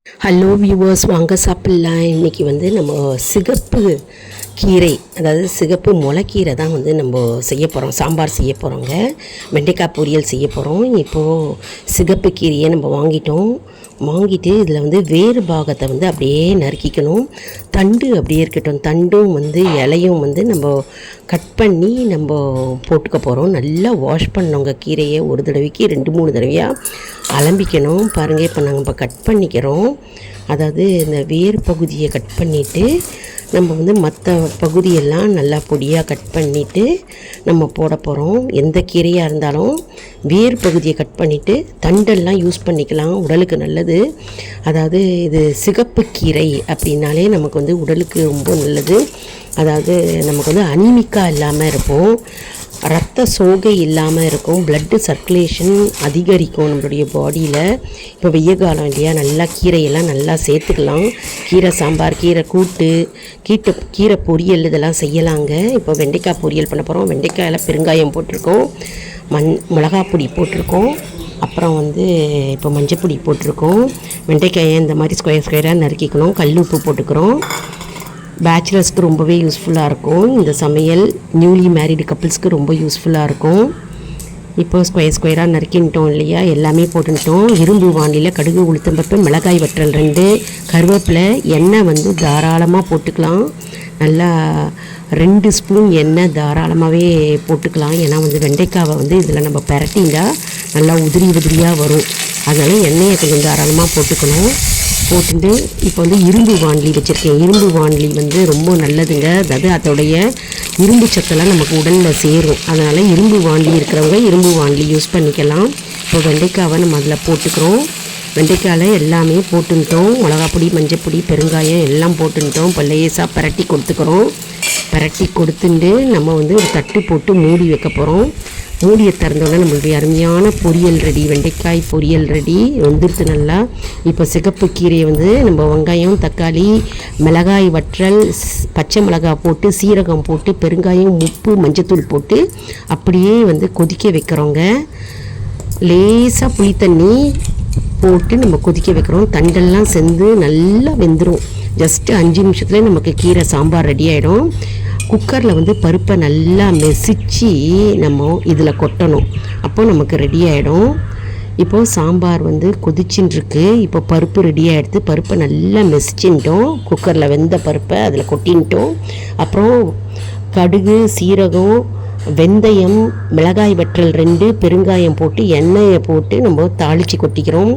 Hello viewers, வாங்க சாப்பிட்லாம். இன்றைக்கி வந்து நம்ம சிகப்பு கீரை, அதாவது சிகப்பு முளைக்கீரை தான் வந்து நம்ம செய்ய போகிறோம். சாம்பார் செய்ய போகிறோங்க. வெண்டைக்காய் பொரியல் செய்ய போகிறோம். இப்போது சிகப்பு கீரையை நம்ம வாங்கிட்டு இதில் வந்து வேறு பாகத்தை வந்து அப்படியே நறுக்கிக்கணும். தண்டு அப்படியே இருக்கட்டும். தண்டும் வந்து இலையும் வந்து நம்ம கட் பண்ணி நம்ம போட்டுக்க போகிறோம். நல்லா வாஷ் பண்ணோங்க கீரையை. ஒரு தடவைக்கு 2-3 தடவையாக அலம்பிக்கணும். பாருங்கள், இப்போ நாங்கள் இப்போ கட் பண்ணிக்கிறோம். அதாவது இந்த வேர் பகுதியை கட் பண்ணிவிட்டு நம்ம வந்து மற்ற பகுதியெல்லாம் நல்லா பொடியாக கட் பண்ணிவிட்டு நம்ம போட போகிறோம். எந்த கீரையாக இருந்தாலும் வேர் பகுதியை கட் பண்ணிவிட்டு தண்டெல்லாம் யூஸ் பண்ணிக்கலாம், உடலுக்கு நல்லது. அதாவது இது சிகப்பு கீரை அப்படின்னாலே நமக்கு வந்து உடலுக்கு ரொம்ப நல்லது. அதாவது நமக்கு வந்து அனீமிக்காக இல்லாமல் இருப்போம், ரத்த சோகை இல்லாமல் இருக்கும், பிளட்டு சர்க்குலேஷன் அதிகரிக்கும் நம்மளுடைய பாடியில். இப்போ வெய்ய காலம் இல்லையா, நல்லா கீரையெல்லாம் நல்லா சேர்த்துக்கலாம். கீரை சாம்பார், கீரை கூட்டு, கீரை பொரியல் இதெல்லாம் செய்யலாங்க. இப்போ வெண்டைக்காய் பொரியல் பண்ண போகிறோம். வெண்டைக்காயில் பெருங்காயம் போட்டிருக்கோம், மிளகாப்பொடி போட்டிருக்கோம், அப்புறம் வந்து இப்போ மஞ்சப்பொடி போட்டிருக்கோம். வெண்டைக்காயை இந்த மாதிரி ஸ்கொயராக நறுக்கிக்கணும். கல் உப்பு போட்டுக்கிறோம். பேச்சுலர்ஸ்க்கு ரொம்பவே யூஸ்ஃபுல்லாக இருக்கும் இந்த சமையல். நியூலி மேரிடு கப்புள்ஸ்க்கு ரொம்ப யூஸ்ஃபுல்லாக இருக்கும். இப்போ ஸ்கொயராக நறுக்கிட்டோம் இல்லையா, எல்லாமே போட்டுட்டோம். இரும்பு வாண்டியில் கடுகு, உளுத்தம்பருப்பு, மிளகாய் வற்றல் 2, கருவேப்பிலை, எண்ணெய் வந்து தாராளமாக போட்டுக்கலாம். நல்லா 2 ஸ்பூன் எண்ணெய் தாராளமாகவே போட்டுக்கலாம். ஏன்னா வந்து வெண்டைக்காவை வந்து இதில் நம்ம பிரட்டினா நல்லா உதிரியாக வரும். அதனால் எண்ணெயை கொஞ்சம் தாராளமாக போட்டுக்கணும். போட்டுட்டு இப்போ வந்து இரும்பு வாண்லி வச்சுருக்கேன். இரும்பு வாண்லி வந்து ரொம்ப நல்லதுங்க. அதாவது அதோடைய இரும்பு சத்தெல்லாம் நமக்கு உடலில் சேரும். அதனால் இரும்பு வாண்லி இருக்கிறவங்க இரும்பு வாண்லி யூஸ் பண்ணிக்கலாம். இப்போ வெண்டைக்காவை நம்ம அதில் போட்டுக்கிறோம். வெண்டைக்காயில் எல்லாமே போட்டுட்டோம். மிளகாப்பொடி, மஞ்சப்பொடி, பெருங்காயம் எல்லாம் போட்டுட்டோம். இப்போ லேசாக பிரட்டி கொடுத்துட்டு நம்ம வந்து ஒரு தட்டு போட்டு மூடி வைக்க போகிறோம். மூடியை திறந்தோடனே நம்மளுடைய அருமையான பொரியல் ரெடி. வெண்டைக்காய் பொரியல் ரெடி வந்துடுது நல்லா. இப்போ சிகப்பு கீரையை வந்து நம்ம வெங்காயம், தக்காளி, மிளகாய் வற்றல், பச்சை மிளகாய் போட்டு, சீரகம் போட்டு, பெருங்காயம், உப்பு, மஞ்சத்தூள் போட்டு அப்படியே வந்து கொதிக்க வைக்கிறோங்க. லேசாக புளி தண்ணி போட்டு நம்ம கொதிக்க வைக்கிறோம். தண்டெல்லாம் செந்து நல்லா வெந்துடும். ஜஸ்ட்டு 5 நிமிஷத்துலேயே நமக்கு கீரை சாம்பார் ரெடி ஆகிடும். குக்கரில் வந்து பருப்பை நல்லா மெசிச்சு நம்ம இதில் கொட்டணும். அப்போ நமக்கு ரெடி ஆகிடும். இப்போது சாம்பார் வந்து கொதிச்சுட்டுருக்கு. இப்போ பருப்பு ரெடி ஆகிடுது. பருப்பை நல்லா மெசிச்சுட்டோம். குக்கரில் வெந்த பருப்பை அதில் கொட்டின்ட்டோம். அப்புறம் கடுகு, சீரகம், வெந்தயம், மிளகாய் வற்றல் 2, பெருங்காயம் போட்டு எண்ணெயை போட்டு நம்ம தாளித்து கொட்டிக்கிறோம்.